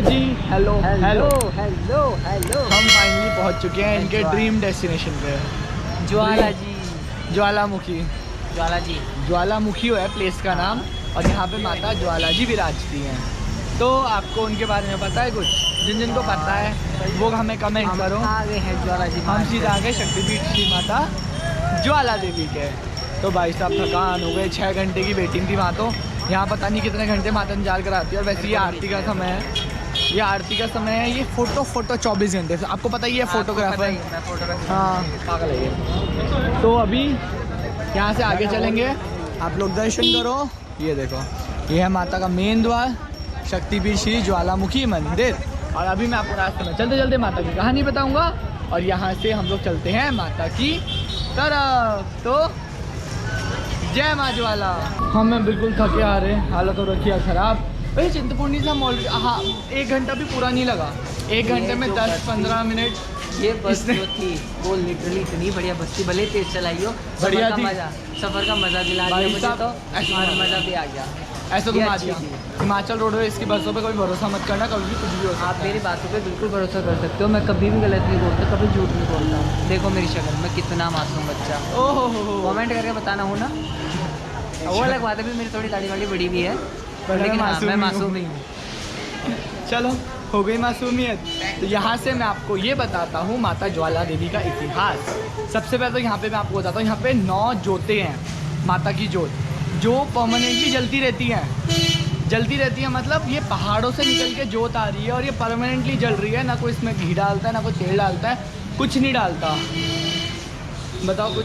जी hello hello hello hello. हम finally पहुंच चुके हैं इनके ड्रीम डेस्टिनेशन पे। ज्वाला जी। ज्वालामुखी। ज्वाला जी। ज्वालामुखी है प्लेस का नाम, और यहाँ पे माता ज्वाला जी विराजती हैं। तो आपको उनके बारे में पता है कुछ? जिन जिनको पता है वो हमें कमेंट करो। आगे हैं ज्वाला जी। हम सीधा आगे शक्तिपीठ श्री माता ज्वाला देवी के। तो भाई साहब थकान हो गए, 6 घंटे की वेटिंग थी वहाँ। तो यहाँ पता नहीं कितने घंटे माता इंतजार कराती है। और वैसे ये आरती का समय है, ये आरती का समय है। ये फोटो 24 घंटे से, आपको पता ही है फोटोग्राफर। हाँ पागल है ये। तो अभी यहाँ से आगे चलेंगे, आप लोग दर्शन करो। ये देखो, ये है माता का मेन द्वार, शक्तिपीठ श्री ज्वालामुखी मंदिर। और अभी मैं आपको रास्ते में चलते चलते माता की कहानी बताऊंगा, और यहाँ से हम लोग चलते हैं माता की तरफ। तो जय माँ ज्वाला। हमें बिल्कुल थके आ रहे, हालत हो रखी है ख़राब। भाई चिंतपूर्णी से हम ऑलरेडी, हाँ 1 घंटा भी पूरा नहीं लगा। 1 घंटे में 10-15 मिनट। ये बस जो थी वो लिटरली इतनी बढ़िया बस थी, भले तेज चलाई हो, बढ़िया थी। सफ़र का मज़ा दिला दिया मुझे तो, और मज़ा भी आ गया। ऐसा तो आ गया। हिमाचल रोडवेज इसकी बसों पे कोई भरोसा मत करना, कभी भी कुछ भी हो सकता है। आप मेरी बातों पे बिल्कुल भरोसा कर सकते हो, मैं कभी भी गलत नहीं बोलता, कभी झूठ नहीं बोलता। देखो मेरी शक्ल, मैं कितना मासूम बच्चा। ओहो कमेंट करके बताना हो ना। वो अलग बात है, मेरी थोड़ी दाढ़ी वाड़ी बड़ी भी है, लेकिन हाँ, मैं मासूम ही हूँ। चलो हो गई मासूमियत। तो यहाँ से मैं आपको ये बताता हूँ माता ज्वाला देवी का इतिहास। सबसे पहले तो यहाँ पे मैं आपको बताता हूँ, यहाँ पे 9 जोतें हैं माता की जोत, जो परमानेंटली जलती रहती हैं। जलती रहती है मतलब ये पहाड़ों से निकल के जोत आ रही है, और ये परमानेंटली जल रही है। ना कोई इसमें घी डालता है, ना कोई तेल डालता है, कुछ नहीं डालता। बताओ कुछ।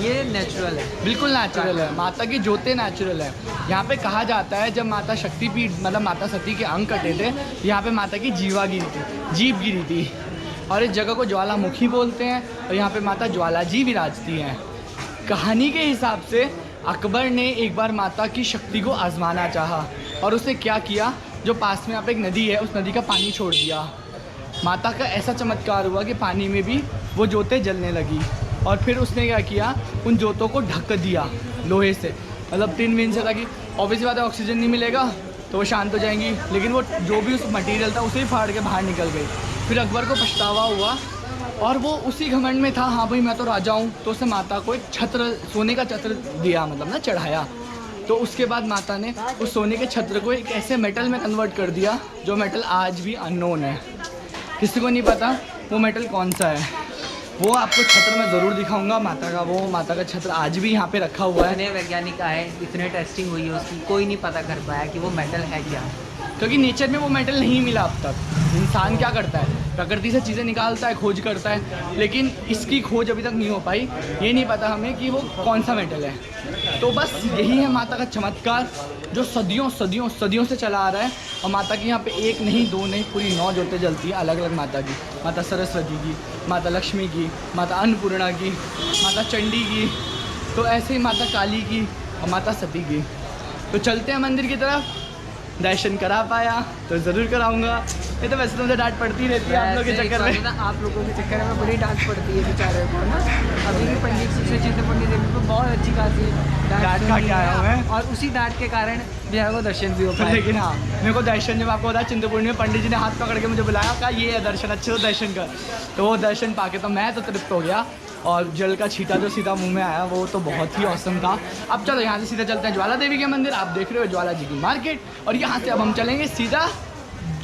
ये नेचुरल है, बिल्कुल नेचुरल है। माता की जोतें नेचुरल है। यहाँ पे कहा जाता है जब माता शक्तिपीठ मतलब माता सती के अंग कटे थे, यहाँ पे माता की जीवा गिरी थी, जीभ गिरी थी, और इस जगह को ज्वालामुखी बोलते हैं। और यहाँ पे माता ज्वाला जी विराजती हैं। कहानी के हिसाब से अकबर ने एक बार माता की शक्ति को आजमाना चाहा, और उसने क्या किया, जो पास में यहाँ पे एक नदी है, उस नदी का पानी छोड़ दिया। माता का ऐसा चमत्कार हुआ कि पानी में भी वो जोतें जलने लगी। और फिर उसने क्या किया, उन जोतों को ढक दिया लोहे से, मतलब 3 मीन से, ताकि ऑब्वियसली बात है ऑक्सीजन नहीं मिलेगा तो वो शांत हो जाएंगी। लेकिन वो जो भी उस मटेरियल था उसे ही फाड़ के बाहर निकल गई। फिर अकबर को पछतावा हुआ, और वो उसी घमंड में था, हाँ भाई मैं तो राजा हूँ, तो उसने माता को एक छत्र, सोने का छत्र दिया, मतलब ना चढ़ाया। तो उसके बाद माता ने उस सोने के छत्र को एक ऐसे मेटल में कन्वर्ट कर दिया, जो मेटल आज भी अननोन है, किसी को नहीं पता वो मेटल कौन सा है। वो आपको छत्र में ज़रूर दिखाऊंगा माता का। वो माता का छत्र आज भी यहाँ पे रखा हुआ है। इतने वैज्ञानिक आए, इतने टेस्टिंग हुई है उसकी, कोई नहीं पता कर पाया कि वो मेटल है क्या, क्योंकि नेचर में वो मेटल नहीं मिला अब तक। इंसान क्या करता है, प्रकृति से चीज़ें निकालता है, खोज करता है, लेकिन इसकी खोज अभी तक नहीं हो पाई। ये नहीं पता हमें कि वो कौन सा मेटल है। तो बस यही है माता का चमत्कार, जो सदियों सदियों सदियों से चला आ रहा है। और माता की यहाँ पे 1 नहीं 2 नहीं पूरी 9 जोतें जलती हैं, अलग अलग माता की। माता सरस्वती की, माता लक्ष्मी की, माता अन्नपूर्णा की, माता चंडी की, तो ऐसे ही माता काली की और माता सती की। तो चलते हैं मंदिर की तरफ। दर्शन करा पाया तो ज़रूर कराऊंगा, ये तो वैसे तो मुझे डांट पड़ती रहती है आप लोगों के चक्कर में। आप लोगों के चक्कर में बड़ी डांट पड़ती है बेचारे को ना। अभी भी पंडित जी से चिंतपूर्णी देवी को बहुत अच्छी खासी डांट खा के आया हूँ मैं, और उसी डांट के कारण मेरे को दर्शन भी हो पाए। लेकिन हाँ, मेरे को दर्शन, जब आपको बताया चिंतपूर्णी में पंडित जी ने हाथ पकड़ के मुझे बुलाया, कहा ये है दर्शन, अच्छे से दर्शन कर। तो वो दर्शन पाके तो मैं तो तृप्त हो गया, और जल का छींटा जो सीधा मुंह में आया वो तो बहुत ही औसम था। अब चलो यहाँ से सीधा चलते हैं ज्वाला देवी के मंदिर। आप देख रहे हो ज्वाला जी की मार्केट, और यहाँ से अब हम चलेंगे सीधा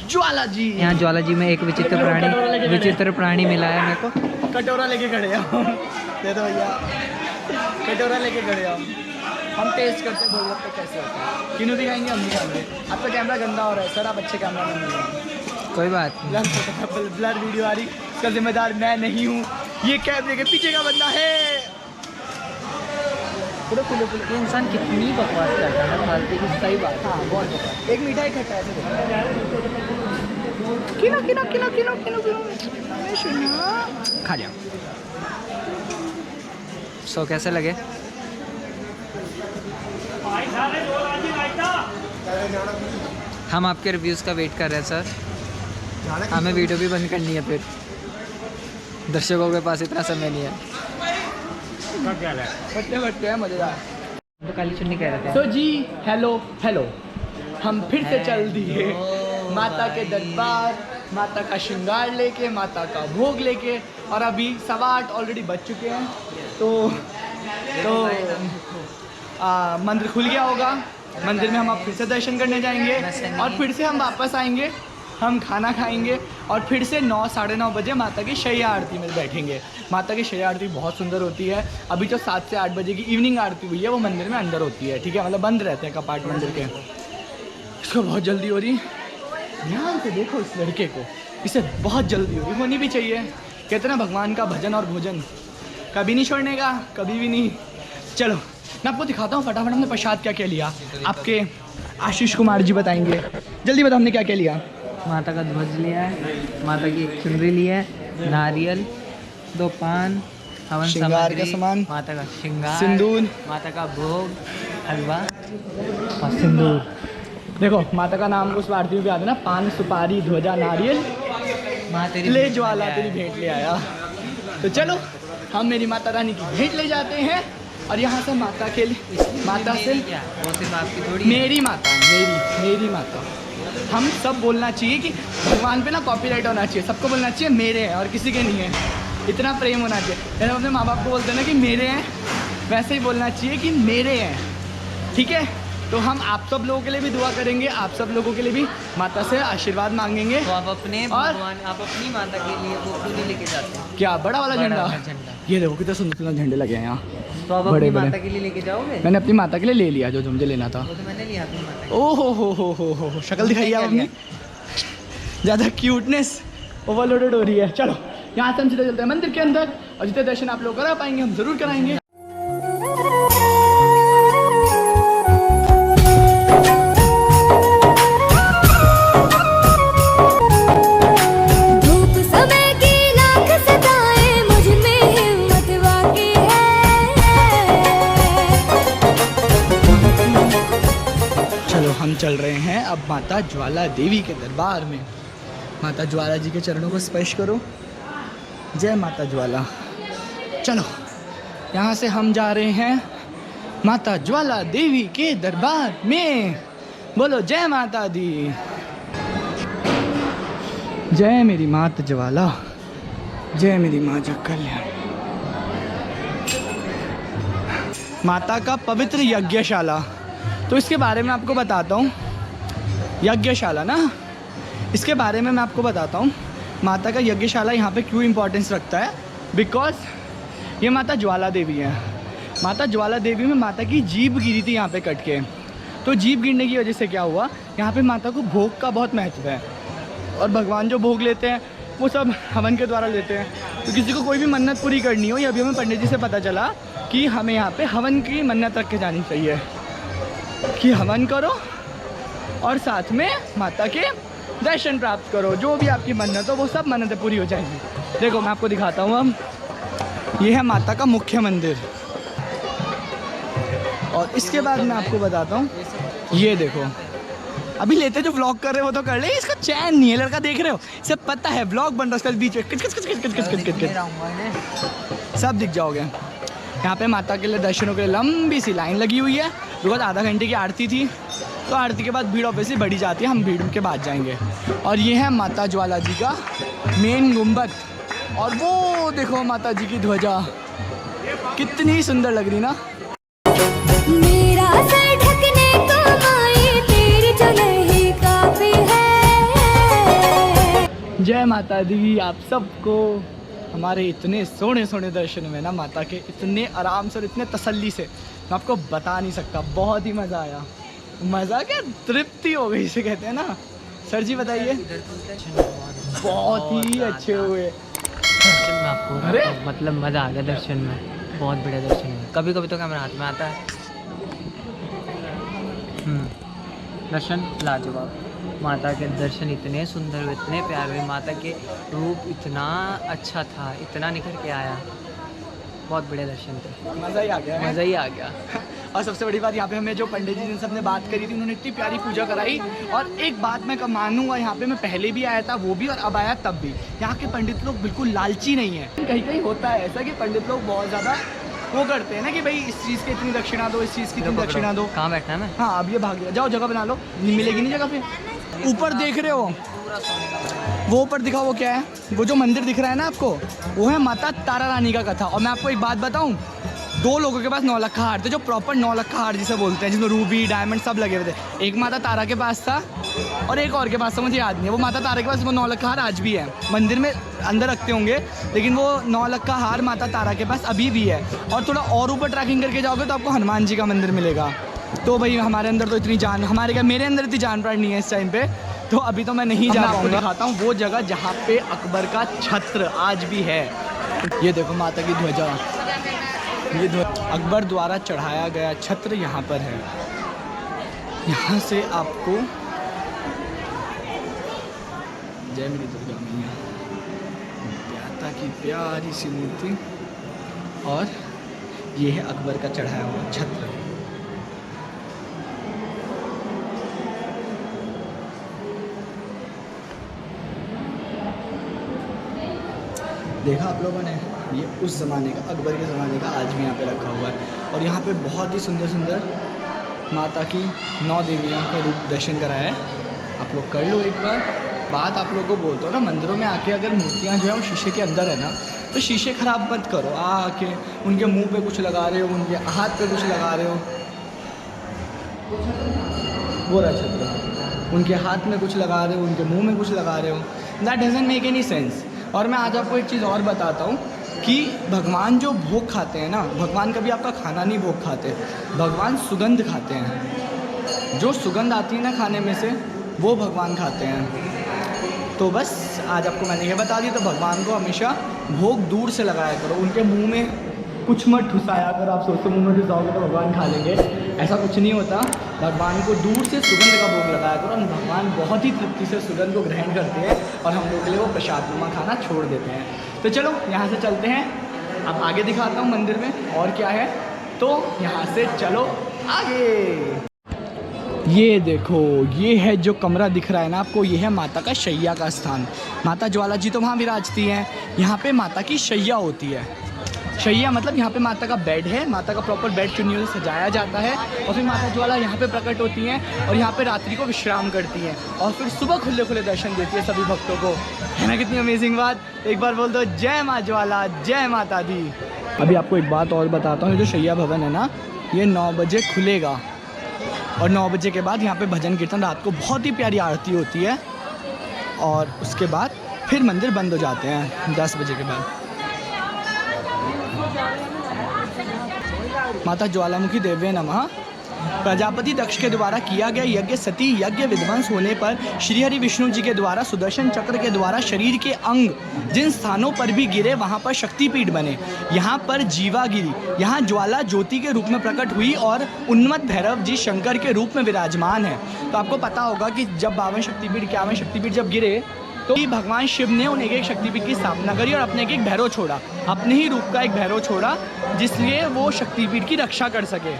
ज्वाला जी। यहाँ ज्वाला जी में एक विचित्र प्राणी मिला है मेरे को। कटोरा लेके खड़े हैं दे दो भैया, कटोरा लेके खड़े हम टेस्ट करते गोलगप्पे कैसे होते हैं। किन्हों दिखाएंगे, हम नहीं खाएंगे। आपका कैमरा गंदा हो रहा है सर, आप अच्छे कैमरा मैन नहीं हैं। कोई बात नहीं, ब्लर वीडियो आ रही, इसका जिम्मेदार मैं नहीं हूँ, ये कैमरे के पीछे का बंदा है। ये इंसान कितनी बकवास करता है फालतू की, सही बात। हाँ बहुत बकवास। एक मीठा, एक खट्टा, ऐसे किनो किनो किनो किनो किनो खा जाओ। सो कैसे लगे? हम आपके रिव्यूज़ का वेट कर रहे हैं सर, हमें वीडियो भी बंद करनी है, फिर दर्शकों के पास इतना समय नहीं है। फट्टे हैं मज़ेदार। तो काली चुन्नी कह रहे थे। तो जी हेलो हेलो, हम फिर से चल दिए माता के दरबार, माता का श्रृंगार लेके, माता का भोग लेके, और अभी 8:15 ऑलरेडी बज चुके हैं। तो मंदिर खुल गया होगा। मंदिर में हम अब फिर से दर्शन करने जाएंगे और फिर से हम वापस आएंगे, हम खाना खाएंगे और फिर से 9 साढ़े 9 बजे माता की शैया आरती में बैठेंगे। माता की शैया आरती बहुत सुंदर होती है। अभी जो 7 से 8 बजे की इवनिंग आरती हुई है वो मंदिर में अंदर होती है, ठीक है, मतलब बंद रहते हैं कपाट मंदिर के। इसको बहुत जल्दी हो रही, ध्यान से देखो इस लड़के को, इसे बहुत जल्दी हो रही, होनी भी चाहिए। कहते ना भगवान का भजन और भोजन कभी नहीं छोड़ने का, कभी भी नहीं। चलो मैं आपको दिखाता हूँ फटाफट हमने प्रसाद क्या क्या लिया। आपके आशीष कुमार जी बताएंगे, जल्दी बताओ हमने क्या क्या लिया। माता का ध्वज लिया है, माता की एक चुनरी ली है, नारियल, 2 पान, हवन श्रृंगार का सामग्री, सामान, माता का श्रृंगार, सिंदूर, माता का भोग, हलवा और सिंदूर। देखो माता का नाम उस आरती में भी आता है ना, पान सुपारी ध्वजा नारियल माँ तेरी ले ज्वाला तेरी भेंट ले आया। तो चलो हम मेरी माता रानी की भेंट ले जाते हैं और यहाँ से माता के लिए, माता से क्या वो सिर्फ आपकी थोड़ी मेरी माता, मेरी माता। हम सब बोलना चाहिए कि भगवान पे ना कॉपीराइट होना चाहिए, सबको बोलना चाहिए मेरे हैं और किसी के नहीं है, इतना प्रेम होना चाहिए। जैसे हम अपने माँ बाप को बोलते हैं ना कि मेरे हैं, वैसे ही बोलना चाहिए कि मेरे हैं, ठीक है। तो हम आप सब लोगों के लिए भी दुआ करेंगे, आप सब लोगों के लिए भी माता से आशीर्वाद मांगेंगे। तो आप अपने और भगवान, आप अपनी माता के लिए वो क्यों नहीं लेके जाते हैं? क्या बड़ा वाला बड़ा झंडा, वाला झंडा। ये देखो कितने सुंदर सुंदर झंडे लगे हैं यहाँ। तो आप बड़े अपनी बड़े। माता के लिए लेके जाओगे? मैंने अपनी माता के लिए ले लिया जो मुझे लेना था। वो तो मैंने लिया अपनी माता के ओ हो शक्ल दिखाई है अपनी, ज़्यादा क्यूटनेस ओवरलोडेड हो रही है। चलो यहाँ से हम सीधे चलते हैं मंदिर के अंदर और जितने दर्शन आप लोग करा पाएंगे हम ज़रूर कराएंगे। धूप समय की लाख सताए, मुझ में हिम्मत बाकी है। चलो हम चल रहे हैं अब माता ज्वाला देवी के दरबार में। माता ज्वाला जी के चरणों को स्पर्श करो, जय माता ज्वाला। चलो यहाँ से हम जा रहे हैं माता ज्वाला देवी के दरबार में। बोलो जय माता दी, जय मेरी माता ज्वाला, जय मेरी माँ जग कल्याण। माता का पवित्र यज्ञशाला, तो इसके बारे में आपको बताता हूँ। यज्ञशाला ना, इसके बारे में मैं आपको बताता हूँ। माता का यज्ञशाला यहाँ पे क्यों इम्पोर्टेंस रखता है, बिकॉज ये माता ज्वाला देवी है। माता ज्वाला देवी में माता की जीभ गिरी थी यहाँ पे कट के, तो जीभ गिरने की वजह से क्या हुआ, यहाँ पे माता को भोग का बहुत महत्व है और भगवान जो भोग लेते हैं वो सब हवन के द्वारा लेते हैं। तो किसी को कोई भी मन्नत पूरी करनी हो, ये अभी हमें पंडित जी से पता चला कि हमें यहाँ पे हवन की मन्नत रख के जानी चाहिए कि हवन करो और साथ में माता के दर्शन प्राप्त करो, जो भी आपकी मन्नत हो वो सब मन्नतें पूरी हो जाएंगी। देखो मैं आपको दिखाता हूँ अब, ये है माता का मुख्य मंदिर और इसके बाद मैं आपको बताता हूँ, ये देखो अभी लेते जो व्लॉग कर रहे हो तो कर ले, इसका चैन नहीं है लड़का, देख रहे हो, इसे पता है व्लॉग बन रहा है, उसका बीच में किच किच किच किच किच किच किच किच सब दिख जाओगे। यहाँ पे माता के लिए दर्शनों के लिए लंबी सी लाइन लगी हुई है, बिकॉज आधा घंटे की आरती थी, तो आरती के बाद भीड़ ऑब्वियसली बढ़ी जाती है, हम भीड़ के बाद जाएंगे। और ये है माता ज्वाला जी का मेन गुम्बद और वो देखो माता जी की ध्वजा कितनी सुंदर लग रही ना। मेरा सर ढकने को माई, तेरी चुनरी काफी है। जय माता दी आप सबको। हमारे इतने सोने सोने दर्शन में ना माता के, इतने आराम से और इतने तसल्ली से मैं आपको बता नहीं सकता, बहुत ही मज़ा आया। मज़ा क्या, तृप्ति हो गई इसे कहते हैं ना। सर जी बताइए। बहुत ही अच्छे हुए दर्शन में आपको, अरे! मतलब मज़ा आ गया दर्शन में, बहुत बढ़िया दर्शन है। कभी कभी तो कैमरा हाथ में आता है। दर्शन लाजवाब, माता के दर्शन इतने सुंदर हुए, इतने प्यारे हुए, माता के रूप इतना अच्छा था, इतना निखर के आया, बहुत बढ़िया दर्शन थे, मज़ा ही आ गया है। मज़ा ही आ गया। और सबसे बड़ी बात यहाँ पे हमें जो पंडित जी जिनसे हमने बात करी थी उन्होंने इतनी प्यारी पूजा कराई। और एक बात मैं मानूंगा, यहाँ पे मैं पहले भी आया था वो भी और अब आया तब भी, यहाँ के पंडित लोग बिल्कुल लालची नहीं है। कहीं कहीं होता है ऐसा कि पंडित लोग बहुत ज़्यादा वो करते हैं ना कि भाई इस चीज़ की इतनी दक्षिणा दो, इस चीज़ की इतनी दक्षिणा दो। कहाँ बैठा है मैं? हाँ अब ये भाग गया, जाओ जगह बना लो, मिलेगी नहीं जगह फिर। ऊपर देख रहे हो, पूरा सोने का बना। वो ऊपर दिखा, वो क्या है? वो जो मंदिर दिख रहा है ना आपको, वो है माता तारा रानी का कथा। और मैं आपको एक बात बताऊं, 2 लोगों के पास 9 लक्खा हार थे, जो प्रॉपर 9 लक्खा हार जिसे बोलते हैं, जिसमें रूबी डायमंड सब लगे हुए थे। एक माता तारा के पास था और एक और के पास था, मुझे याद नहीं है। वो माता तारा के पास वो 9 लक्खा हार आज भी है, मंदिर में अंदर रखते होंगे, लेकिन वो 9 लक्खा हार माता तारा के पास अभी भी है। और थोड़ा और ऊपर ट्रैकिंग करके जाओगे तो आपको हनुमान जी का मंदिर मिलेगा। तो भाई हमारे अंदर तो इतनी जान, हमारे क्या, मेरे अंदर इतनी जान प्राण नहीं है इस टाइम पे, तो अभी तो मैं नहीं जा पाऊंगा। दिखाता हूँ वो जगह जहाँ पे अकबर का छत्र आज भी है। ये देखो माता की ध्वजा, ये अकबर द्वारा चढ़ाया गया छत्र यहाँ पर है। यहाँ से आपको, जय मेरी दुर्गा मैया, माता की प्यारी सी मूर्ति, और ये है अकबर का चढ़ाया हुआ छत्र। देखा आप लोगों ने, ये उस ज़माने का, अकबर के ज़माने का आज भी यहाँ पे रखा हुआ है। और यहाँ पे बहुत ही सुंदर सुंदर माता की 9 देवियों का रूप दर्शन कराया है। आप लोग कर लो एक बार। बात आप लोगों को बोलता हूँ ना, मंदिरों में आके अगर मूर्तियाँ जो है वो शीशे के अंदर है ना, तो शीशे ख़राब मत करो। आके उनके मुंह पे कुछ लगा रहे हो, उनके हाथ पे कुछ लगा रहे हो, वो रहा छत्र, उनके हाथ में कुछ लगा रहे हो, उनके मुँह में कुछ लगा रहे हो, that doesn't make any sense. और मैं आज आपको एक चीज़ और बताता हूँ कि भगवान जो भोग खाते हैं ना, भगवान कभी आपका खाना नहीं भोग खाते, भगवान सुगंध खाते हैं। जो सुगंध आती है ना खाने में से, वो भगवान खाते हैं। तो बस आज आपको मैंने ये बता दी। तो भगवान को हमेशा भोग दूर से लगाया करो, उनके मुंह में कुछ मत ठुसाया करो। आप सोचते मुंह में ठुसाओगे तो भगवान खा लेंगे, ऐसा कुछ नहीं होता। भगवान को दूर से सुगंध का भोग लगाया करो, भगवान बहुत ही तृप्ति से सुगंध को ग्रहण करते हैं और हम लोग के लिए वो प्रसादनुमा खाना छोड़ देते हैं। तो चलो यहाँ से चलते हैं, अब आगे दिखाता हूँ मंदिर में और क्या है। तो यहाँ से चलो आगे। ये देखो, ये है जो कमरा दिख रहा है ना आपको, ये है माता का शैया का स्थान। माता ज्वाला जी तो वहाँ विराजती हैं, यहाँ पे माता की शैया होती है। शैया मतलब यहाँ पे माता का बेड है, माता का प्रॉपर बेड चुन्नियों से सजाया जाता है, और फिर माता ज्वाला यहाँ पे प्रकट होती हैं और यहाँ पे रात्रि को विश्राम करती हैं, और फिर सुबह खुले खुले दर्शन देती है सभी भक्तों को। है ना कितनी अमेजिंग बात। एक बार बोल दो जय माँ ज्वाला, जय माता दी। अभी आपको एक बात और बताता हूँ, जो शैया भवन है ना, ये 9 बजे खुलेगा, और 9 बजे के बाद यहाँ पे भजन कीर्तन, रात को बहुत ही प्यारी आरती होती है, और उसके बाद फिर मंदिर बंद हो जाते हैं 10 बजे के बाद। माता ज्वालामुखी देव्ये नमः। प्रजापति दक्ष के द्वारा किया गया यज्ञ सती यज्ञ विध्वंस होने पर श्री हरि विष्णु जी के द्वारा सुदर्शन चक्र के द्वारा शरीर के अंग जिन स्थानों पर भी गिरे वहां पर शक्तिपीठ बने। यहाँ पर जीवा गिरी, यहाँ ज्वाला ज्योति के रूप में प्रकट हुई और उन्मत्त भैरव जी शंकर के रूप में विराजमान है। तो आपको पता होगा कि जब 52 शक्तिपीठ 51 शक्तिपीठ जब गिरे तो भगवान शिव ने उन एक शक्तिपीठ की स्थापना करी और अपने एक भैरव छोड़ा, अपने ही रूप का एक भैरव छोड़ा, जिसलिए वो शक्तिपीठ की रक्षा कर सके।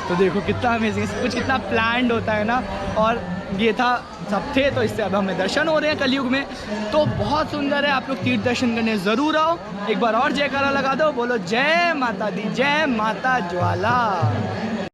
तो देखो कितना अमेजिंग, कुछ कितना प्लान्ड होता है ना। और ये था, सब थे, तो इससे अब हमें दर्शन हो रहे हैं कलयुग में, तो बहुत सुंदर है। आप लोग तीर्थ दर्शन करने ज़रूर आओ। एक बार और जयकारा लगा दो, बोलो जय माता दी, जय माता ज्वाला।